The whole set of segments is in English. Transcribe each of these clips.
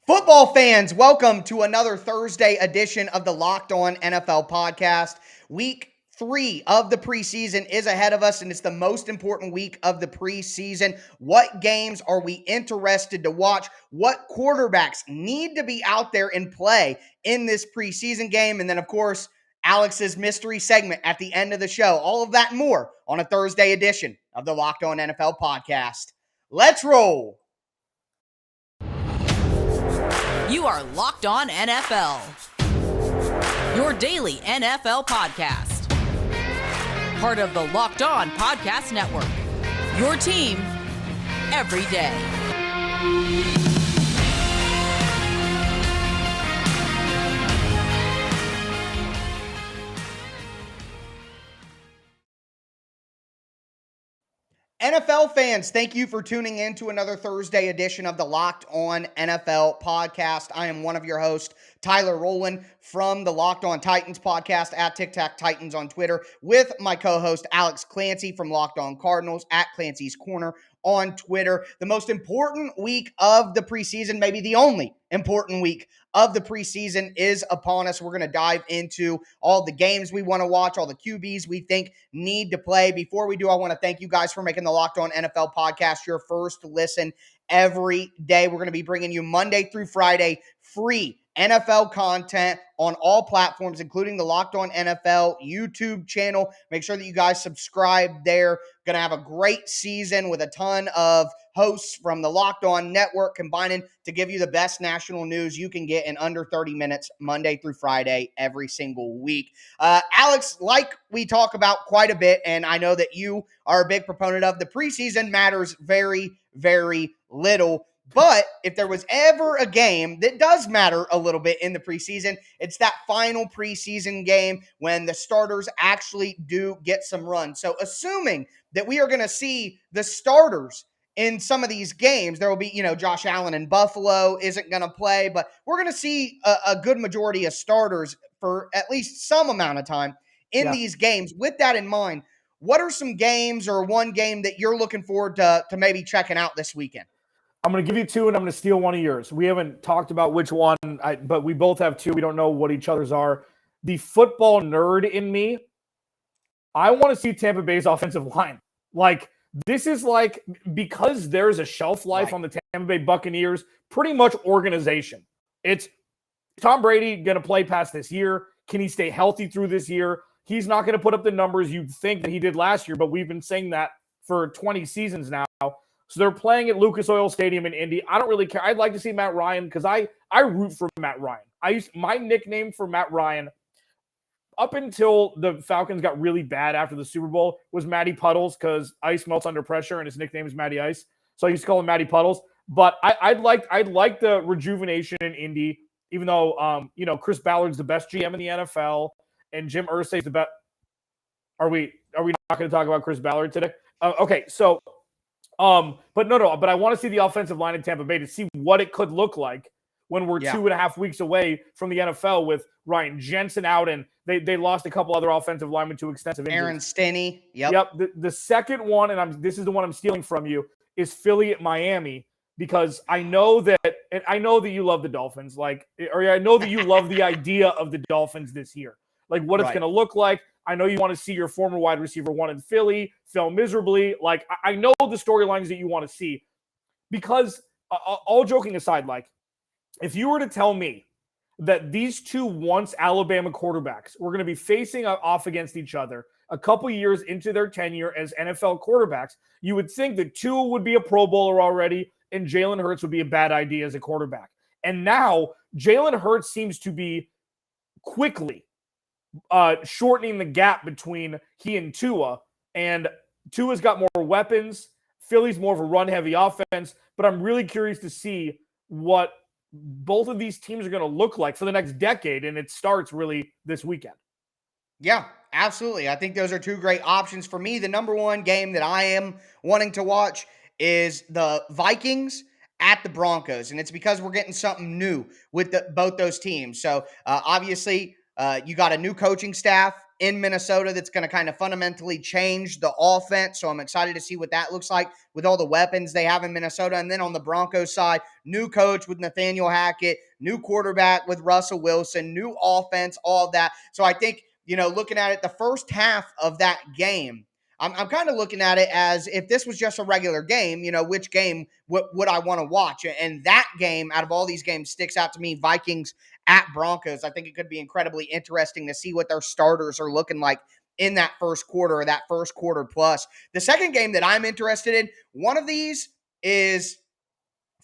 Football fans, welcome to another Thursday edition of the Locked On NFL podcast. Week 3 of the preseason is ahead of us, and it's the most important week of the preseason. What games are we interested to watch? What quarterbacks need to be out there and play in this preseason game? And then, of course, Alex's mystery segment at the end of the show. All of that and more on a Thursday edition of the Locked On NFL podcast. Let's roll. You are Locked On NFL, your daily NFL podcast. Part of the Locked On Podcast Network, your team every day. NFL fans, thank you for tuning in to another Thursday edition of the Locked On NFL podcast. I am one of your hosts, Tyler Rowland, from the Locked On Titans podcast at Tic Tac Titans on Twitter, with my co-host Alex Clancy from Locked On Cardinals at Clancy's Corner on Twitter. The most important week of the preseason, maybe the only important week of the preseason, is upon us. We're going to dive into all the games we want to watch, all the QBs we think need to play. Before we do, I want to thank you guys for making the Locked On NFL podcast your first listen every day. We're going to be bringing you Monday through Friday free NFL content on all platforms, including the Locked On NFL YouTube channel. Make sure that you guys subscribe there. Going to have a great season with a ton of hosts from the Locked On Network combining to give you the best national news you can get in under 30 minutes, Monday through Friday, every single week. Alex, like we talk about quite a bit, and I know that you are a big proponent of, the preseason matters very, very little. But if there was ever a game that does matter a little bit in the preseason, it's that final preseason game when the starters actually do get some run. So assuming that we are going to see the starters in some of these games, there will be, Josh Allen in Buffalo isn't going to play, but we're going to see a good majority of starters for at least some amount of time in these games. With that in mind, what are some games or one game that you're looking forward to maybe checking out this weekend? I'm going to give you two, and I'm going to steal one of yours. We haven't talked about which one, but we both have two. We don't know what each other's are. The football nerd in me, I want to see Tampa Bay's offensive line. This is because there's a shelf life on the Tampa Bay Buccaneers, pretty much organization. It's Tom Brady going to play past this year. Can he stay healthy through this year? He's not going to put up the numbers you'd think that he did last year, but we've been saying that for 20 seasons now. So they're playing at Lucas Oil Stadium in Indy. I don't really care. I'd like to see Matt Ryan because I root for Matt Ryan. My nickname for Matt Ryan up until the Falcons got really bad after the Super Bowl was Matty Puddles, because ice melts under pressure and his nickname is Matty Ice. So I used to call him Matty Puddles. But I'd like the rejuvenation in Indy, even though Chris Ballard's the best GM in the NFL and Jim Irsay's the best. Are we not going to talk about Chris Ballard today? Okay, so. But I want to see the offensive line in Tampa Bay to see what it could look like when we're 2.5 weeks away from the NFL with Ryan Jensen out, and they lost a couple other offensive linemen to extensive injuries. Aaron Stinney. Yep. The second one, and this is the one I'm stealing from you, is Philly at Miami, because I know that you love the Dolphins, or I know that you love the idea of the Dolphins this year, what it's going to look like. I know you want to see your former wide receiver one in Philly fail miserably. I know the storylines that you want to see, because all joking aside, if you were to tell me that these two once Alabama quarterbacks were going to be facing off against each other a couple years into their tenure as NFL quarterbacks, you would think that Tua would be a Pro Bowler already and Jalen Hurts would be a bad idea as a quarterback. And now Jalen Hurts seems to be quickly shortening the gap between he and Tua, and Tua's got more weapons. Philly's more of a run-heavy offense, but I'm really curious to see what both of these teams are going to look like for the next decade, and it starts really this weekend. Yeah, absolutely. I think those are two great options. For me, the number one game that I am wanting to watch is the Vikings at the Broncos, and it's because we're getting something new with both those teams. So, obviously, you got a new coaching staff in Minnesota that's going to kind of fundamentally change the offense. So I'm excited to see what that looks like with all the weapons they have in Minnesota. And then on the Broncos side, new coach with Nathaniel Hackett, new quarterback with Russell Wilson, new offense, all of that. So I think, looking at it, the first half of that game, I'm kind of looking at it as if this was just a regular game, which game would I want to watch? And that game, out of all these games, sticks out to me, Vikings at Broncos. I think it could be incredibly interesting to see what their starters are looking like in that first quarter or that first quarter plus. The second game that I'm interested in, one of these is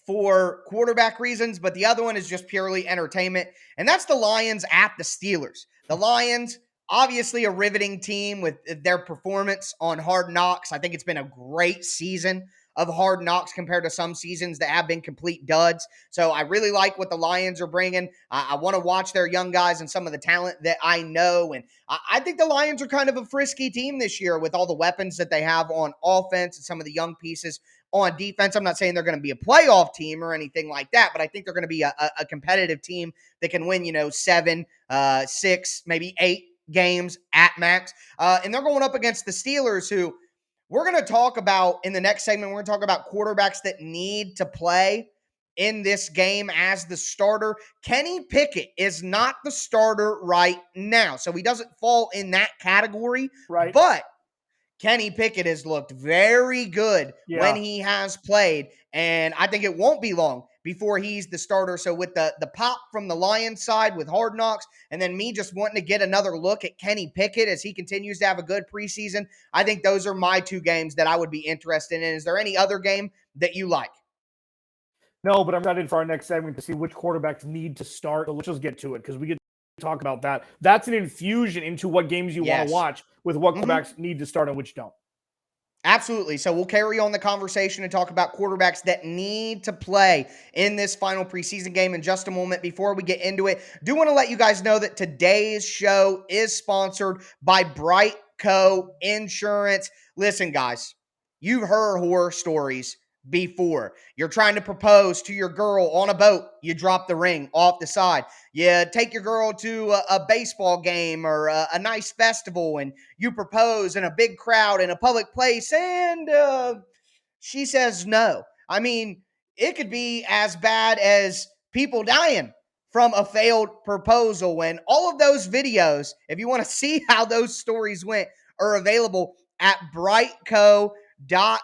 for quarterback reasons, but the other one is just purely entertainment, and that's the Lions at the Steelers. The Lions, obviously a riveting team with their performance on Hard Knocks. I think it's been a great season of Hard Knocks compared to some seasons that have been complete duds. So I really like what the Lions are bringing. I want to watch their young guys and some of the talent that I know, and I think the Lions are kind of a frisky team this year with all the weapons that they have on offense and some of the young pieces on defense. I'm not saying they're going to be a playoff team or anything like that, but I think they're going to be a competitive team that can win, 7, 6, maybe 8 games at max. And they're going up against the Steelers, who we're going to talk about in the next segment. We're going to talk about quarterbacks that need to play in this game as the starter. Kenny Pickett is not the starter right now, so he doesn't fall in that category. Right. But Kenny Pickett has looked very good when he has played, and I think it won't be long before he's the starter. So with the pop from the Lions side with Hard Knocks, and then me just wanting to get another look at Kenny Pickett as he continues to have a good preseason, I think those are my two games that I would be interested in. Is there any other game that you like? No, but I'm excited for our next segment to see which quarterbacks need to start. Let's just get to it because we get talk about that. That's an infusion into what games you want to watch with what quarterbacks need to start and which don't. Absolutely. So we'll carry on the conversation and talk about quarterbacks that need to play in this final preseason game in just a moment. Before we get into it, do want to let you guys know that today's show is sponsored by Brightco Insurance. Listen, guys, you've heard horror stories before. You're trying to propose to your girl on a boat. You drop the ring off the side. You take your girl to a baseball game or a nice festival, and you propose in a big crowd in a public place, and she says no. I mean, it could be as bad as people dying from a failed proposal. And all of those videos, if you want to see how those stories went, are available at bright.co/locked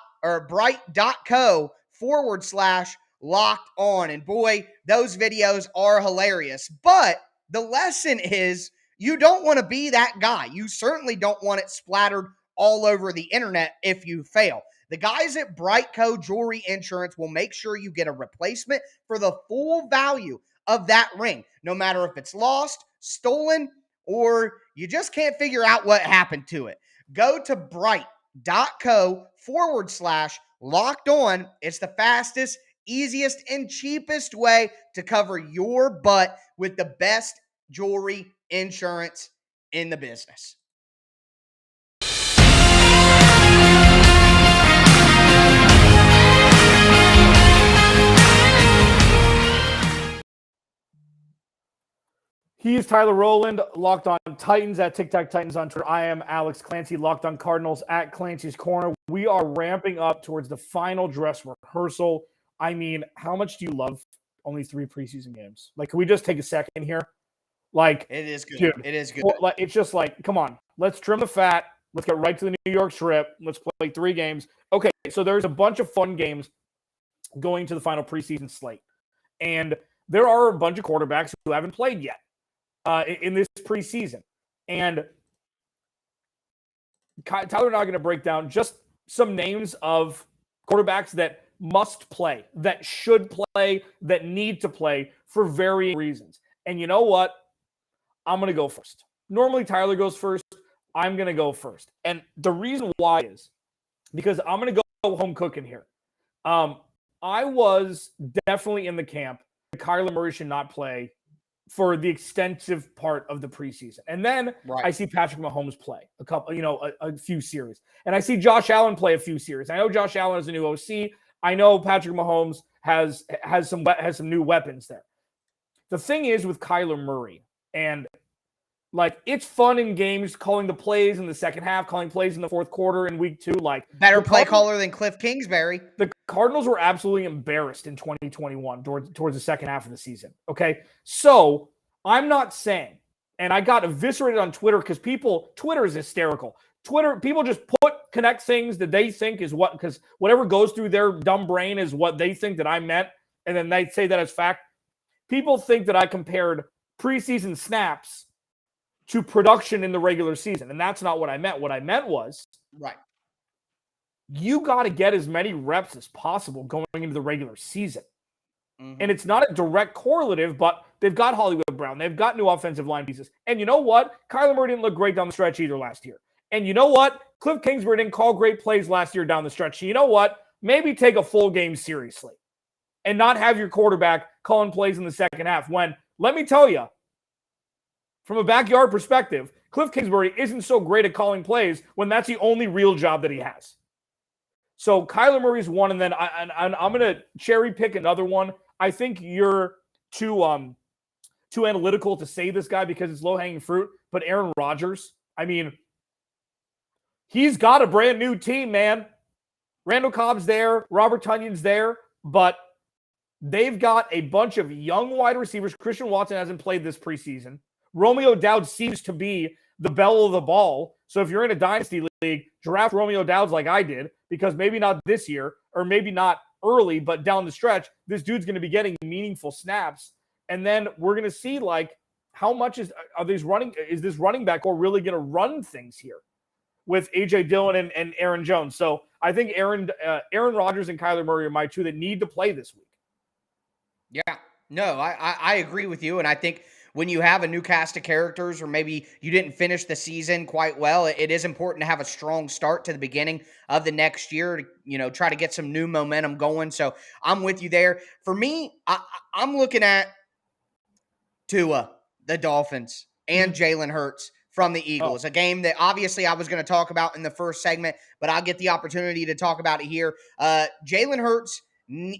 on. And boy, those videos are hilarious. But the lesson is you don't want to be that guy. You certainly don't want it splattered all over the internet if you fail. The guys at Brightco Jewelry Insurance will make sure you get a replacement for the full value of that ring, no matter if it's lost, stolen, or you just can't figure out what happened to it. Go to bright.co/locked on. It's the fastest, easiest, and cheapest way to cover your butt with the best jewelry insurance in the business. He is Tyler Rowland, Locked On Titans at TikTok Titans on Twitter. I am Alex Clancy, Locked On Cardinals at Clancy's Corner. We are ramping up towards the final dress rehearsal. I mean, how much do you love only 3 preseason games? Like, can we just take a second here? Like, it is good. Dude, it is good. Like, it's just like, come on, let's trim the fat. Let's get right to the New York trip. Let's play 3 games. Okay, so there's a bunch of fun games going to the final preseason slate. And there are a bunch of quarterbacks who haven't played yet in this preseason. And Tyler and I are going to break down just some names of quarterbacks that must play, that should play, that need to play for varying reasons. And you know what? I'm going to go first. Normally, Tyler goes first. I'm going to go first. And the reason why is because I'm going to go home cooking here. I was definitely in the camp that Kyler Murray should not play for the extensive part of the preseason. And then I see Patrick Mahomes play a few series. And I see Josh Allen play a few series. I know Josh Allen is a new OC. I know Patrick Mahomes has some new weapons there. The thing is with Kyler Murray, and Like, it's fun in games calling the plays in the second half, calling plays in the fourth quarter in week 2. Like, Better play caller than Cliff Kingsbury. the Cardinals were absolutely embarrassed in 2021 towards the second half of the season. Okay. So I'm not saying, and I got eviscerated on Twitter because Twitter is hysterical. People just connect things that they think is what, because whatever goes through their dumb brain is what they think that I meant. And then they say that as fact. People think that I compared preseason snaps to production in the regular season. And that's not what I meant. What I meant was, right, you got to get as many reps as possible going into the regular season. Mm-hmm. And it's not a direct correlative, but they've got Hollywood Brown. They've got new offensive line pieces. And you know what? Kyler Murray didn't look great down the stretch either last year. And you know what? Cliff Kingsbury didn't call great plays last year down the stretch. So you know what? Maybe take a full game seriously and not have your quarterback calling plays in the second half when, let me tell you, from a backyard perspective, Cliff Kingsbury isn't so great at calling plays when that's the only real job that he has. So Kyler Murray's one, and then I'm going to cherry pick another one. I think you're too analytical to say this guy because it's low-hanging fruit, but Aaron Rodgers, I mean, he's got a brand new team, man. Randall Cobb's there, Robert Tunyon's there, but they've got a bunch of young wide receivers. Christian Watson hasn't played this preseason. Romeo Dowd seems to be the belle of the ball. So if you're in a dynasty league, draft Romeo Dowd like I did, because maybe not this year, or maybe not early, but down the stretch, this dude's going to be getting meaningful snaps. And then we're going to see, like, how much is this running back or really going to run things here with A.J. Dillon and Aaron Jones. So I think Aaron Rodgers and Kyler Murray are my two that need to play this week. Yeah, no, I agree with you. And I think when you have a new cast of characters, or maybe you didn't finish the season quite well, it is important to have a strong start to the beginning of the next year to, try to get some new momentum going. So I'm with you there. For me, I'm looking at Tua, the Dolphins, and Jalen Hurts from the Eagles. A game that obviously I was going to talk about in the first segment, but I'll get the opportunity to talk about it here. Jalen Hurts,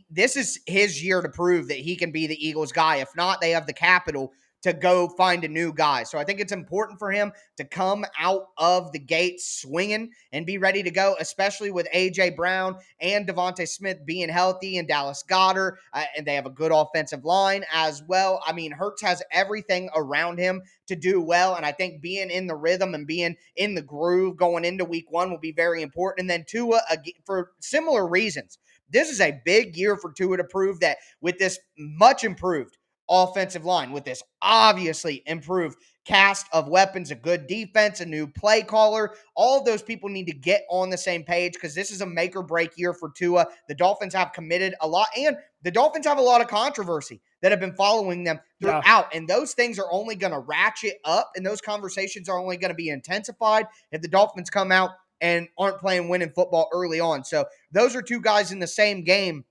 this is his year to prove that he can be the Eagles guy. If not, they have the capital to go find a new guy. So I think it's important for him to come out of the gate swinging and be ready to go, especially with A.J. Brown and Devontae Smith being healthy and Dallas Goedert, and they have a good offensive line as well. I mean, Hurts has everything around him to do well, and I think being in the rhythm and being in the groove going into week 1 will be very important. And then Tua, for similar reasons, this is a big year for Tua to prove that with this much improved offensive line, with this obviously improved cast of weapons, a good defense, a new play caller, all of those people need to get on the same page because this is a make or break year for Tua. The Dolphins have committed a lot, and the Dolphins have a lot of controversy that have been following them throughout. Yeah. And those things are only going to ratchet up, and those conversations are only going to be intensified if the Dolphins come out and aren't playing winning football early on. So those are two guys in the same game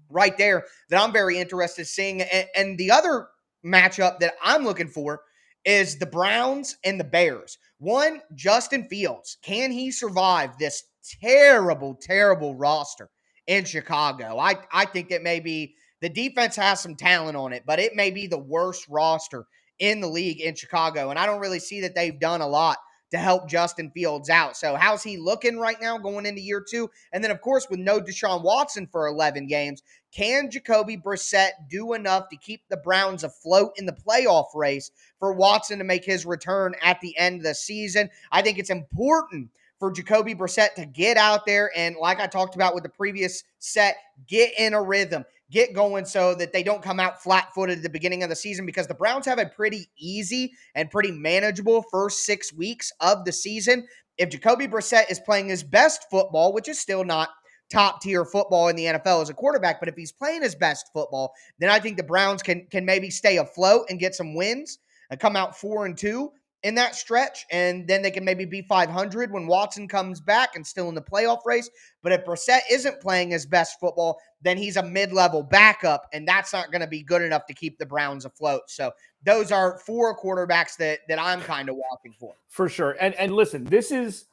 right there that I'm very interested in seeing. And the other matchup that I'm looking for is the Browns and the Bears. One, Justin Fields. Can he survive this terrible, terrible roster in Chicago? I think it may be, the defense has some talent on it, but it may be the worst roster in the league in Chicago. And I don't really see that they've done a lot to help Justin Fields out. So how's he looking right now going into year 2? And then, of course, with no Deshaun Watson for 11 games, can Jacoby Brissett do enough to keep the Browns afloat in the playoff race for Watson to make his return at the end of the season? I think it's important for Jacoby Brissett to get out there and, like I talked about with the previous set, get in a rhythm, get going so that they don't come out flat-footed at the beginning of the season, because the Browns have a pretty easy and pretty manageable first 6 weeks of the season. If Jacoby Brissett is playing his best football, which is still not top-tier football in the NFL as a quarterback, but if he's playing his best football, then I think the Browns can maybe stay afloat and get some wins and come out 4-2 in that stretch, and then they can maybe be 500 when Watson comes back and still in the playoff race. But if Brissett isn't playing his best football, then he's a mid-level backup, and that's not going to be good enough to keep the Browns afloat. So those are 4 quarterbacks that I'm kind of watching for. For sure. And listen, this is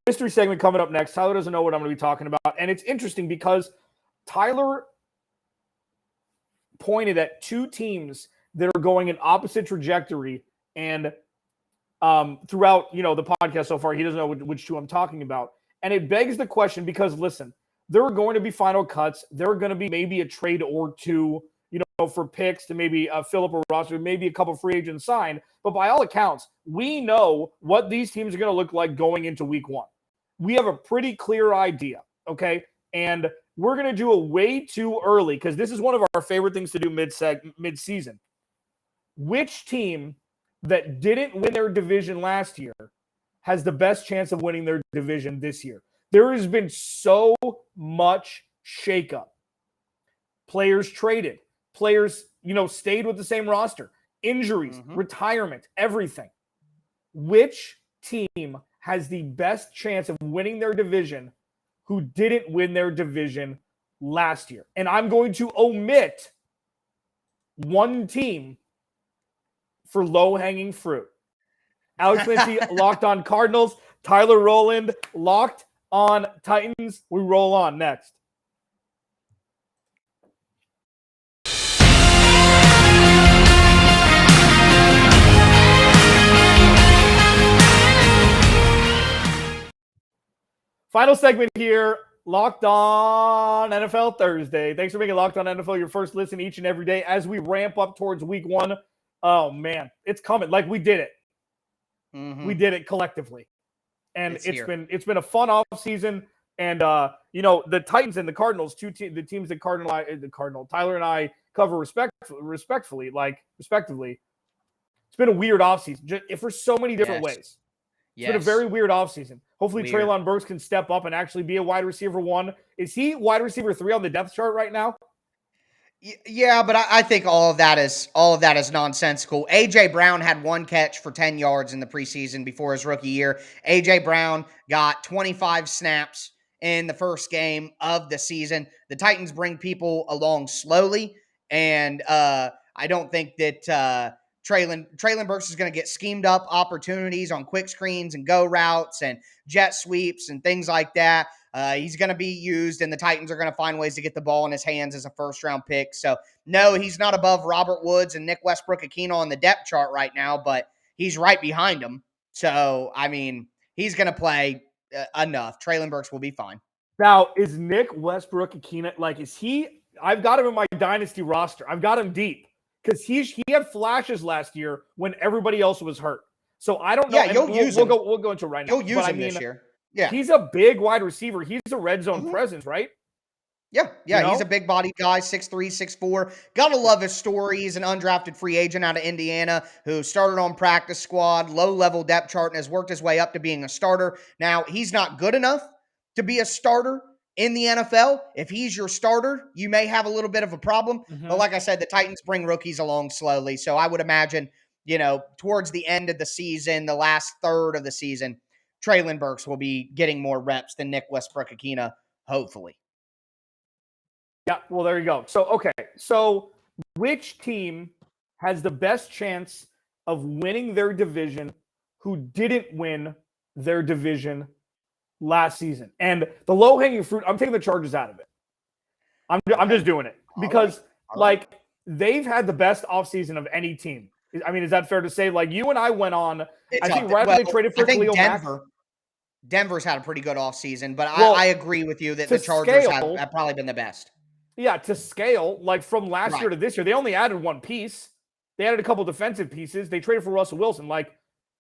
mystery segment coming up next. Tyler doesn't know what I'm going to be talking about, and it's interesting because Tyler pointed at 2 teams that are going in opposite trajectory, and throughout, the podcast so far. He doesn't know which two I'm talking about. And it begs the question because, listen, there are going to be final cuts. There are going to be maybe a trade or two, for picks to maybe fill up a roster, maybe a couple free agents sign. But by all accounts, we know what these teams are going to look like going into week one. We have a pretty clear idea, okay? And we're going to do it way too early because this is one of our favorite things to do mid-season. Which team that didn't win their division last year has the best chance of winning their division this year? There has been so much shakeup. Players traded. Players, stayed with the same roster. Injuries, retirement, everything. Which team has the best chance of winning their division who didn't win their division last year? And I'm going to omit one team for low-hanging fruit. Alex Lindsay, Locked on Cardinals. Tyler Rowland, Locked on Titans. We roll on next. Final segment here, Locked on NFL Thursday. Thanks for making Locked on NFL your first listen each and every day as we ramp up towards week one. Oh, man, it's coming. Like, we did it. We did it collectively. And it's been a fun offseason. And, the Titans and the Cardinals, the teams that Tyler and I cover respectively. It's been a weird offseason for so many different ways. It's been a very weird offseason. Hopefully Treylon Burks can step up and actually be a wide receiver 1. Is he wide receiver 3 on the depth chart right now? Yeah, but I think all of that is nonsensical. A.J. Brown had 1 catch for 10 yards in the preseason before his rookie year. A.J. Brown got 25 snaps in the first game of the season. The Titans bring people along slowly, and I don't think that Treylon Burks is going to get schemed up opportunities on quick screens and go routes and jet sweeps and things like that. He's going to be used, and the Titans are going to find ways to get the ball in his hands as a first-round pick. So, no, he's not above Robert Woods and Nick Westbrook-Ikhine on the depth chart right now, but he's right behind him. So, I mean, he's going to play enough. Treylon Burks will be fine. Now, is Nick Westbrook-Ikhine, I've got him in my dynasty roster. I've got him deep because he had flashes last year when everybody else was hurt. So, I don't know. Yeah, you'll use him. We'll go into it right now. You'll use him this year. Yeah. He's a big wide receiver. He's a red zone presence, right? Yeah. He's a big body guy, 6'3", 6'4". Gotta love his story. He's an undrafted free agent out of Indiana who started on practice squad, low-level depth chart, and has worked his way up to being a starter. Now, he's not good enough to be a starter in the NFL. If he's your starter, you may have a little bit of a problem. But like I said, the Titans bring rookies along slowly. So I would imagine, towards the end of the season, the last third of the season, Treylon Burks will be getting more reps than Nick Westbrook-Ikhine, hopefully. Yeah, well, there you go. So which team has the best chance of winning their division who didn't win their division last season? And the low-hanging fruit, I'm taking the Chargers out of it. I'm just doing it because, they've had the best offseason of any team. I mean, is that fair to say? Like, you and I went on, I think right when they traded for Khalil Mack. Denver's had a pretty good offseason, but I agree with you that the Chargers have probably been the best. Yeah, to scale, from last year to this year, they only added 1 piece. They added a couple defensive pieces. They traded for Russell Wilson.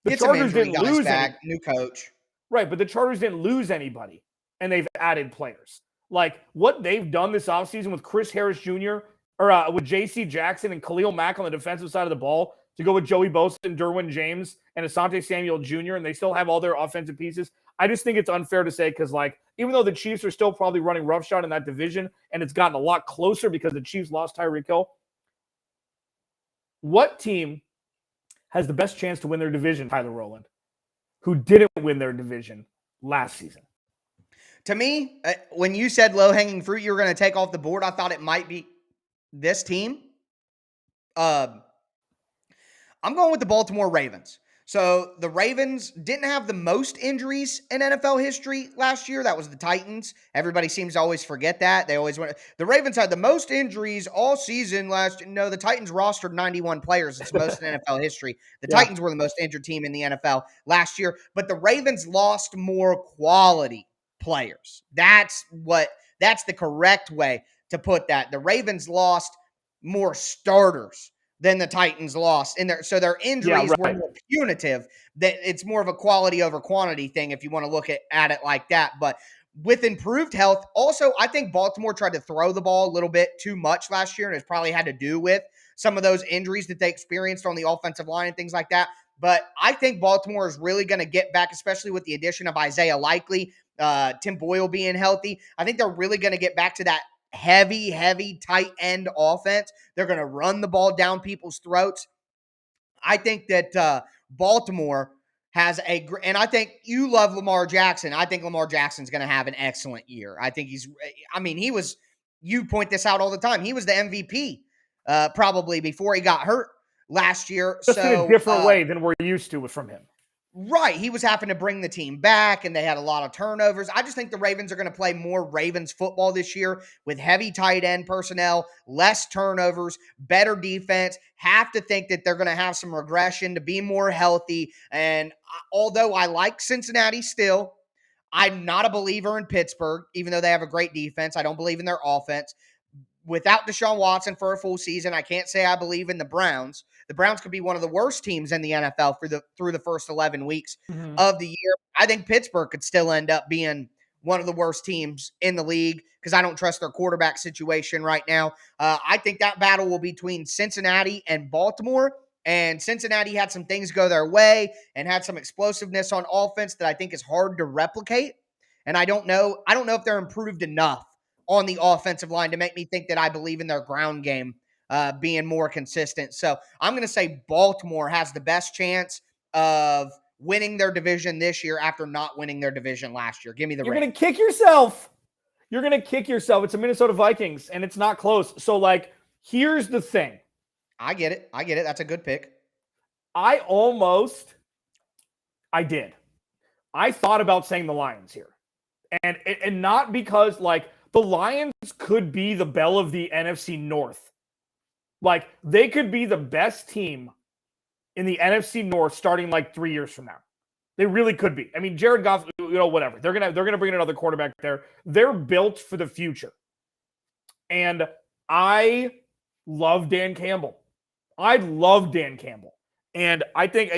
The Chargers didn't lose back, new coach. Right, but the Chargers didn't lose anybody, and they've added players. What they've done this offseason with Chris Harris Jr., or with J.C. Jackson and Khalil Mack on the defensive side of the ball, to go with Joey Bosa and Derwin James and Asante Samuel Jr., and they still have all their offensive pieces. I just think it's unfair to say because, even though the Chiefs are still probably running roughshod in that division, and it's gotten a lot closer because the Chiefs lost Tyreek Hill, what team has the best chance to win their division, Tyler Rowland, who didn't win their division last season? To me, when you said low-hanging fruit you were going to take off the board, I thought it might be this team. I'm going with the Baltimore Ravens. So the Ravens didn't have the most injuries in NFL history last year. That was the Titans. Everybody seems to always forget that. They always went. The Ravens had the most injuries all season last year. No, the Titans rostered 91 players. It's most in NFL history. The Yeah. Titans were the most injured team in the NFL last year, but the Ravens lost more quality players. That's the correct way to put that. The Ravens lost more starters than the Titans lost in there. So their injuries were more punitive. That it's more of a quality over quantity thing if you want to look at it like that. But with improved health, also, I think Baltimore tried to throw the ball a little bit too much last year, and it's probably had to do with some of those injuries that they experienced on the offensive line and things like that. But I think Baltimore is really going to get back, especially with the addition of Isaiah Likely, Tim Boyle being healthy. I think they're really going to get back to that heavy, tight end offense. They're going to run the ball down people's throats. I think that Baltimore has and I think you love Lamar Jackson. I think Lamar Jackson's going to have an excellent year. I think you point this out all the time. He was the MVP probably before he got hurt last year. Just in a different way than we're used to from him. Right. He was having to bring the team back, and they had a lot of turnovers. I just think the Ravens are going to play more Ravens football this year with heavy tight end personnel, less turnovers, better defense. Have to think that they're going to have some regression to be more healthy. And although I like Cincinnati still, I'm not a believer in Pittsburgh, even though they have a great defense. I don't believe in their offense. Without Deshaun Watson for a full season, I can't say I believe in the Browns. The Browns could be one of the worst teams in the NFL through the first 11 weeks of the year. I think Pittsburgh could still end up being one of the worst teams in the league because I don't trust their quarterback situation right now. I think that battle will be between Cincinnati and Baltimore. And Cincinnati had some things go their way and had some explosiveness on offense that I think is hard to replicate. And I don't know if they're improved enough on the offensive line to make me think that I believe in their ground game being more consistent. So I'm going to say Baltimore has the best chance of winning their division this year after not winning their division last year. Give me the You're going to kick yourself. You're going to kick yourself. It's a Minnesota Vikings, and it's not close. So, here's the thing. I get it. That's a good pick. I did. I thought about saying the Lions here. And not because, the Lions could be the belle of the NFC North. They could be the best team in the NFC North starting 3 years from now. They really could be. I mean, Jared Goff, whatever. They're gonna bring in another quarterback there. They're built for the future. And I love Dan Campbell. And I think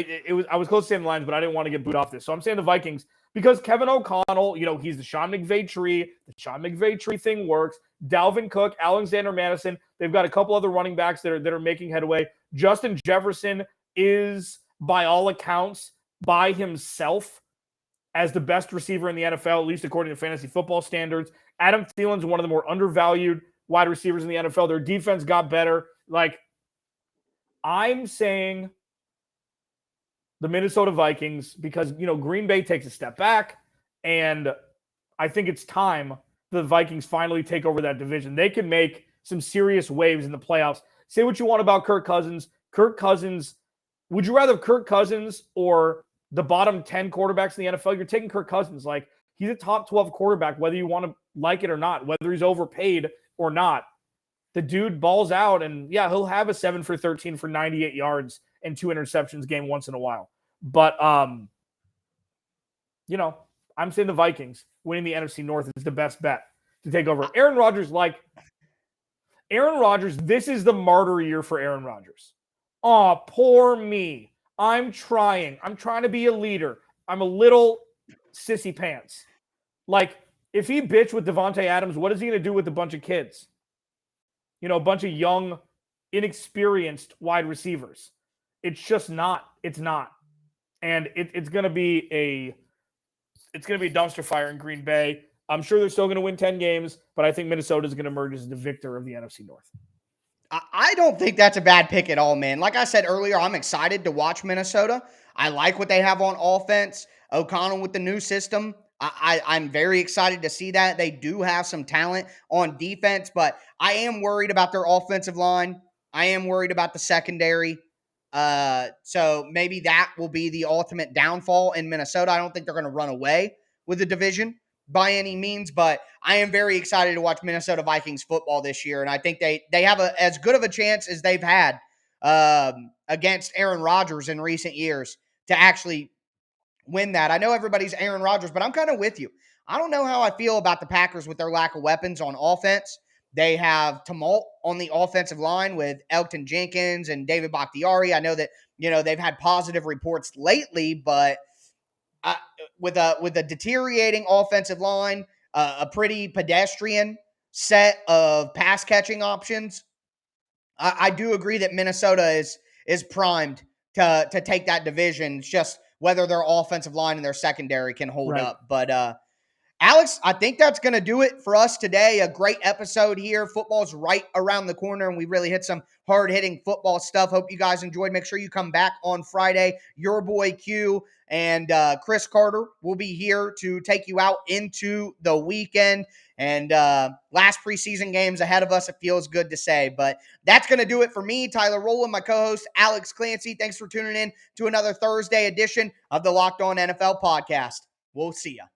I was close to saying the Lions, but I didn't want to get booed off this. So I'm saying the Vikings because Kevin O'Connell, he's the Sean McVay tree. The Sean McVay tree thing works. Dalvin Cook, Alexander Madison. They've got a couple other running backs that are making headway. Justin Jefferson is, by all accounts, by himself as the best receiver in the NFL, at least according to fantasy football standards. Adam Thielen's one of the more undervalued wide receivers in the NFL. Their defense got better. I'm saying the Minnesota Vikings because, Green Bay takes a step back, and I think it's time the Vikings finally take over that division. They can make some serious waves in the playoffs. Say what you want about Kirk Cousins. Would you rather have Kirk Cousins or the bottom 10 quarterbacks in the NFL? You're taking Kirk Cousins. He's a top 12 quarterback, whether you want to like it or not, whether he's overpaid or not. The dude balls out, and yeah, he'll have a 7 for 13 for 98 yards and 2 interceptions game once in a while. But, I'm saying the Vikings winning the NFC North is the best bet to take over. Aaron Rodgers, this is the martyr year for Aaron Rodgers. Oh, poor me. I'm trying to be a leader. I'm a little sissy pants. If he bitched with Devontae Adams, what is he going to do with a bunch of kids? A bunch of young, inexperienced wide receivers. It's just not. It's not. And it's going to be a dumpster fire in Green Bay. I'm sure they're still going to win 10 games, but I think Minnesota is going to emerge as the victor of the NFC North. I don't think that's a bad pick at all, man. Like I said earlier, I'm excited to watch Minnesota. I like what they have on offense. O'Connell with the new system. I'm very excited to see that. They do have some talent on defense, but I am worried about their offensive line. I am worried about the secondary. So maybe that will be the ultimate downfall in Minnesota. I don't think they're going to run away with the division by any means, but I am very excited to watch Minnesota Vikings football this year, and I think they have as good of a chance as they've had against Aaron Rodgers in recent years to actually win that. I know everybody's Aaron Rodgers, but I'm kind of with you. I don't know how I feel about the Packers with their lack of weapons on offense. They have tumult on the offensive line with Elton Jenkins and David Bakhtiari. I know that, they've had positive reports lately, but with a deteriorating offensive line, a pretty pedestrian set of pass catching options, I do agree that Minnesota is primed to take that division. It's just whether their offensive line and their secondary can hold Right. up. But Alex, I think that's going to do it for us today. A great episode here. Football's right around the corner, and we really hit some hard-hitting football stuff. Hope you guys enjoyed. Make sure you come back on Friday. Your boy Q and Chris Carter will be here to take you out into the weekend. And last preseason games ahead of us, it feels good to say. But that's going to do it for me, Tyler Rowland, my co-host, Alex Clancy. Thanks for tuning in to another Thursday edition of the Locked On NFL podcast. We'll see ya.